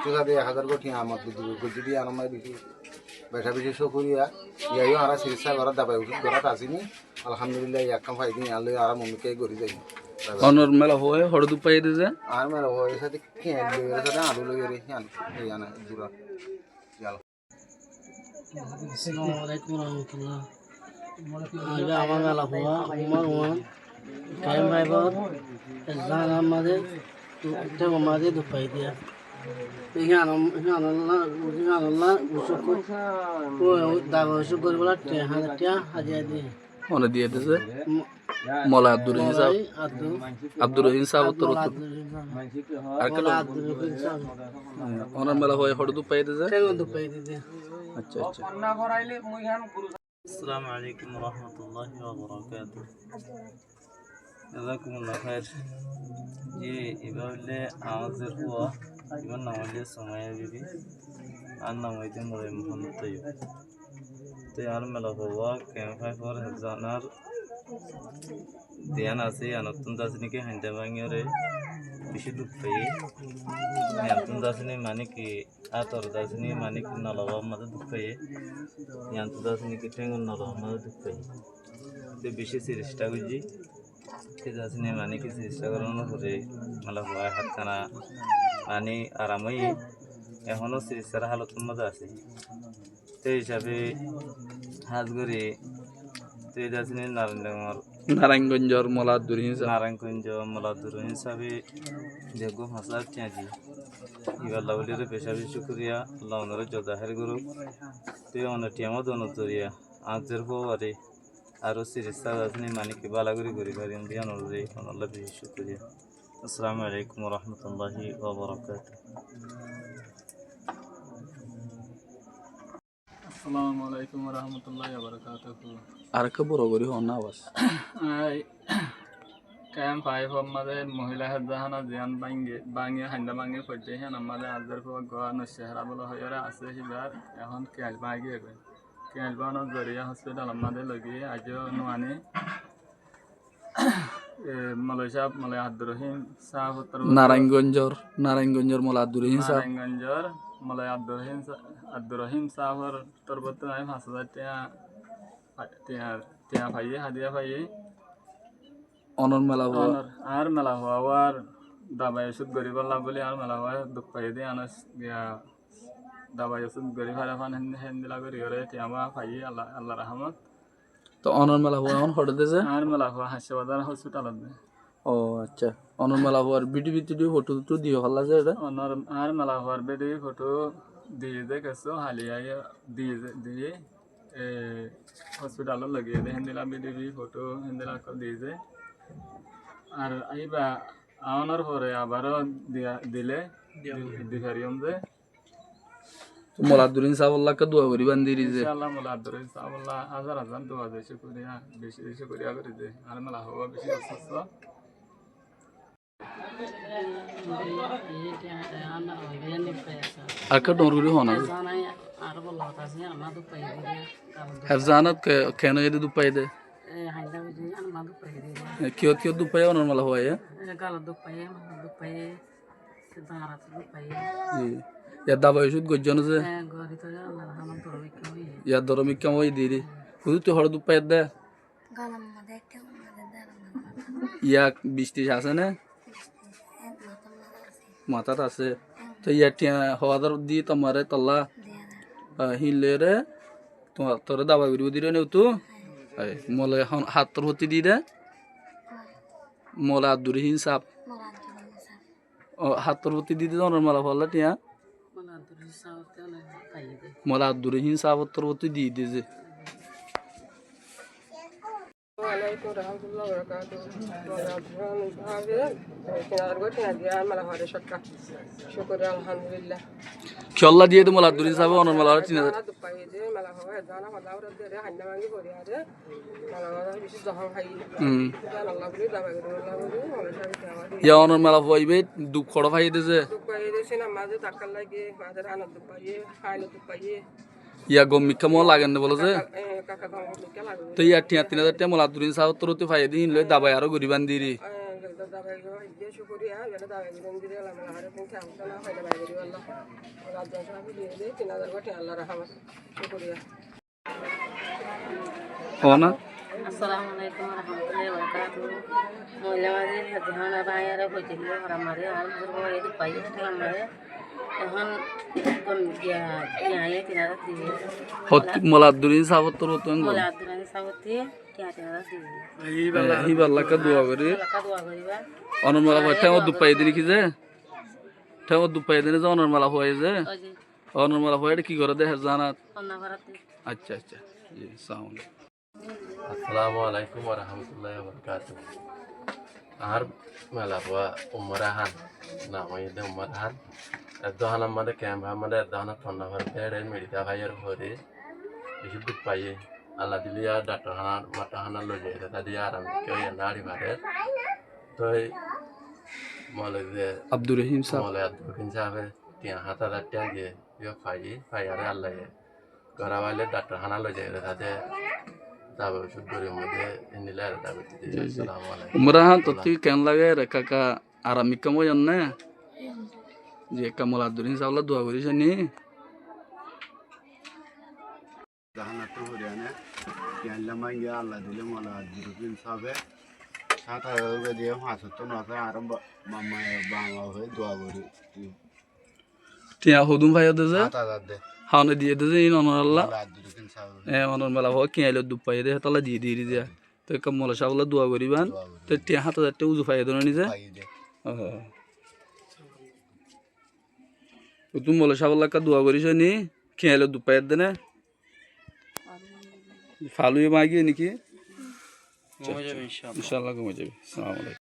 কিছু সাথে 1000 কোটি আমার যদি আমার বেশি বেশা বেশি করিয়া ইয়াইও আর চিকিৎসা করার দাবাই ওষুধ করাত আসিনি আলহামদুলিল্লাহ এক কাম ফাইদিন আলে আর মমিকে করি যাই অনর মেলা হয় হড়দু পাই দে যে আর মেলা হয় সাথে খেয়ে লইরে সাথে আলু লইরে আন ইয়ানা জুরা জাল আসসালামু আলাইকুম রহমতুল্লাহ আগে আমার মেলা হওয়া আমার ওয়ান কায়েম ভাইবার জান আমাদের তো আমাদের দুপাই দিয়া আল্লাহ দাবা ওষুধ করে বলা হাজিয়া দিয়ে অনে দিয়ে দিছে মলা আব্দুর রহিম সাহেব আব্দুর রহিম সাহেব তোর আর কেন অনর মেলা হয় হড়দু পাই দে যে দুপাই দিয়ে আচ্ছা আচ্ছা আসসালামু আলাইকুম রহমতুল্লাহি ওয়া বারাকাতুহু জাযাকুমুল্লাহ খাইর যে এবারে আমাদের হুয়া ইমান নাম হইলে সময় বিবি আর নাম হইতে মোরে মোহাম্মদ তাইয়ুব তো আর মেলা হওয়া ক্যাম্পাই ফর জানার ধ্যান আছে নতুন দাসনিকে হাইন্দা ভাঙিরে বেশি দুঃখ পাই নতুন দাসনি মানে কি আতর দাসনি মানে কি নলবা মধ্যে দুঃখ পাই নতুন দাসনি কি ঠেঙ্গ নলবা মধ্যে দুঃখ পাই তো বেশি চেষ্টা করছি সে দাসনি মানে কি চেষ্টা করানো করে মেলা হওয়া হাতখানা মানে আরামই এখনো চিকিৎসার হালতের মধ্যে আছে সেই হিসাবে হাজ করে তুই দাসনি নারায়ণগঞ্জর মলা আব্দুর রহিম সাহেব নারায়ণগঞ্জ মলাদুর হিসাবে দেখো হাসার চেঁচি এবার লাউলির পেশা বেশি করিয়া আল্লাহ ওনারা জদাহের গুরু তুই অনটিয়ামও দনতরিয়া আজের পরে আরও চিকিৎসা দাসনি মানে কি বালাগুড়ি করি পারি দিয়া নরে আল্লাহ বেশি শুক্রিয়া আসসালামু আলাইকুম রহমতুল্লাহি ওয়া বারাকাতুহু আসসালামু আলাইকুম রহমতুল্লাহি ওয়া বারাকাতুহু আর কে বড় করি হন না বাস ক্যাম্প ফাইভ আমাদের মহিলা জাহানা জিয়ান বাঙিয়ে হান্দা বাঙিয়ে পড়ছে হ্যাঁ আমাদের আজের পর গোয়া নশেহরা বলা হয়ে আছে সিবার এখন কেলবা গিয়ে গই কেলবানোর জরিয়া হসপিটাল আমাদের লগিয়ে আজও নোয়ানি মালয়েশিয়া মালয় আব্দুর রহিম সাহেব নারায়ণগঞ্জর মলা আব্দুর রহিম সাহেব নারায়ণগঞ্জর মালয় আব্দুর রহিম সাহেবর তরবত আমি 5000 টাকা পাইয়ে হাদিয়া পাইয়ে অনর মেলা হওয়া আর মেলা হওয়ার দাবাই ওষুধ গরিব আল্লাহ বলে আর মেলা হওয়া দুঃখ পাই দিয়ে আনাস গিয়া দাবাই ওষুধ গরিব হারা ফান হেন্দিলা করি ওরে টিয়ামা পাইয়ে আল্লাহ রহমত তো অনর মেলা হওয়া এখন হড় দে যে আর মেলা হওয়া হাসপাতাল হসপিটালত ও আচ্ছা অনর মেলা হওয়ার বিটি ফটো তো দিয়ে হল্লা যে এটা আর মেলা হওয়ার বেডি ফটো দিয়ে যে গেছো হালিয়াই দিয়ে হসপিটালত লাগিয়ে দে হেন্দিলা বিডি ফটো হেন্দিলা দিয়ে যে আর আইবা আওনার পরে আবারও দিলে দিহারিয়ম যে মলা আব্দুর রহিম সাহেব আল্লাহকে দোয়া করি বান্দিরি যে ইনশাআল্লাহ মোলা আব্দুর রহিম সাহেব আল্লাহ হাজার দোয়া দেশে করিয়া বেশি করিয়া করে দে আর মেলা হওয়া বেশি অসুস্থ আর কে ডর করি হন হেফজানাত কেন এদি দুপাই দে কিয় দুপাই অনর মেলা হওয়া ইয়ার দাবাই ওষুধ গজ্জন যে ইয়ার দরমিক কেমন দিদি শুধু তুই হড় দুপাই দে ইয়াক বৃষ্টি আছে না মাথাত আছে তো ইয়ার টিয়া হওয়াদার দি তোমার তল্লা হিলে রে তোমার তোর দাবা করিব দিলে নেও তো মলে এখন হাতর হতি দি দে মলা আব্দুর রহিম সাহেব হাতর হতি দি দে অনর মেলা ফল্লা টিয়া মলা আব্দুর রহিম সাহেব তোর হতি দি দে যে ওয়ালাইকুম রহমতুল্লাহ বারাকাতুহু শুকরিয়া আলহামদুলিল্লাহ চল্লা দিয়ে দে মলা আব্দুর রহিম সাহেব অনর মেলা 3000 ইয়া অনর মেলা পাইবে দুঃখ খড় খাই দে যে ইয়া গম মিকা মো লাগেন বলো যে তো ইয়া টিয়া 3000 টাকা মলা 3000 সাহেব তোর তো ফাই দিন লই দাবাই আরো গরিবান দিরি দাবাই দিয়ে শুকরিয়া এবারে দাবাই গুলো দিয়ে এলাম আর কিন্তু আমরা না হয় দাবাই করি আল্লাহ রাজ্য সব দিয়ে দে 3000 টাকা আল্লাহ রহমত শুকরিয়া না আসসালামু আলাইকুম রহমতুল্লাহি ওয়া বারাকাতুহু মহিলা মাঝে ধান বাইরে হইতে দিলে আর আমারে আর বড় এই পাই এটা আমারে এখন কোন গিয়া গিয়া কিনারা দিয়ে হত মোলাদুরিন সাবতর হতন বলে আদরানি সাবতি কিনারা দিয়ে হি বাল্লা কা দোয়া করি লাকা দোয়া করিবা অনরমালা হয় ঠেও দুপাই দিন কি যে ঠেও দুপাই দিন যে অনরমালা হয় যে ওই যে অনরমালা হয় কি করে দেহ জানাত অন্য ভারতে আচ্ছা আচ্ছা জি আসসালামু আলাইকুম আসসালামু আলাইকুম ওয়া রাহমাতুল্লাহি ওয়া বারাকাতুহু আর মেলাবা উমরাহান নামাইদে উমরাহান দহন আমাদের ক্যাম্প আমাদের দহন ঠান্ডা ভর দেড় মেডিকা ভাইয়ের ভরে বেশি দুধ পাইয়ে আল্লাহ দিলিয়া ডাক্তার হানা মাতা হানা লয়ে যায় তা দিয়ে আরাম কেউ নাড়ি মারে তো মলে যে আব্দুর রহিম সাহেব মলে আব্দুর রহিম সাহেব 3000 টাকা দিয়ে ইয়ে পাইয়ারে আল্লাহ গরাওয়ালে ডাক্তার হানা লয়ে যায় তাতে যাবে ওষুধ গরিব মধ্যে নিলে আর যাবে আসসালামু আলাইকুম উমরাহান তো তুই কেন লাগে রে কাকা আরামি কাম জানে যে কামল আব্দুরিন সাহেব দোয়া করিস নি জাহানাত হরিয়ানা ইয়াল্লা মাইয়া আল্লাহ দিলে মালা আব্দুরুদ্দিন সাহেব 7000 টাকা দিয়ে 75 নয় আর মামা বাংলা হয়ে দোয়া করি টিয়া হদুম ভাই দে যে 7000 দে হাওনে দিয়ে দে যে ইন অনরাল্লাহ আব্দুরুদ্দিন সাহেব অনরমালা হয় কি আইলো দুপাই দে তালা দিয়ে দিয়ে দিয়া তো কামল সাহেব দোয়া করিবান তো টিয়া 7000 টাকা উজু ফাই দন নি যে পাই দে তুমি বলে সাবল্লা কা দোয়া করিস নি খেয়ালো দুপায়ের দেনে ফালুয়ে মাগিয়ে নাকি ইনশাআল্লাহ কমে যাবে আসসালামু আলাইকুম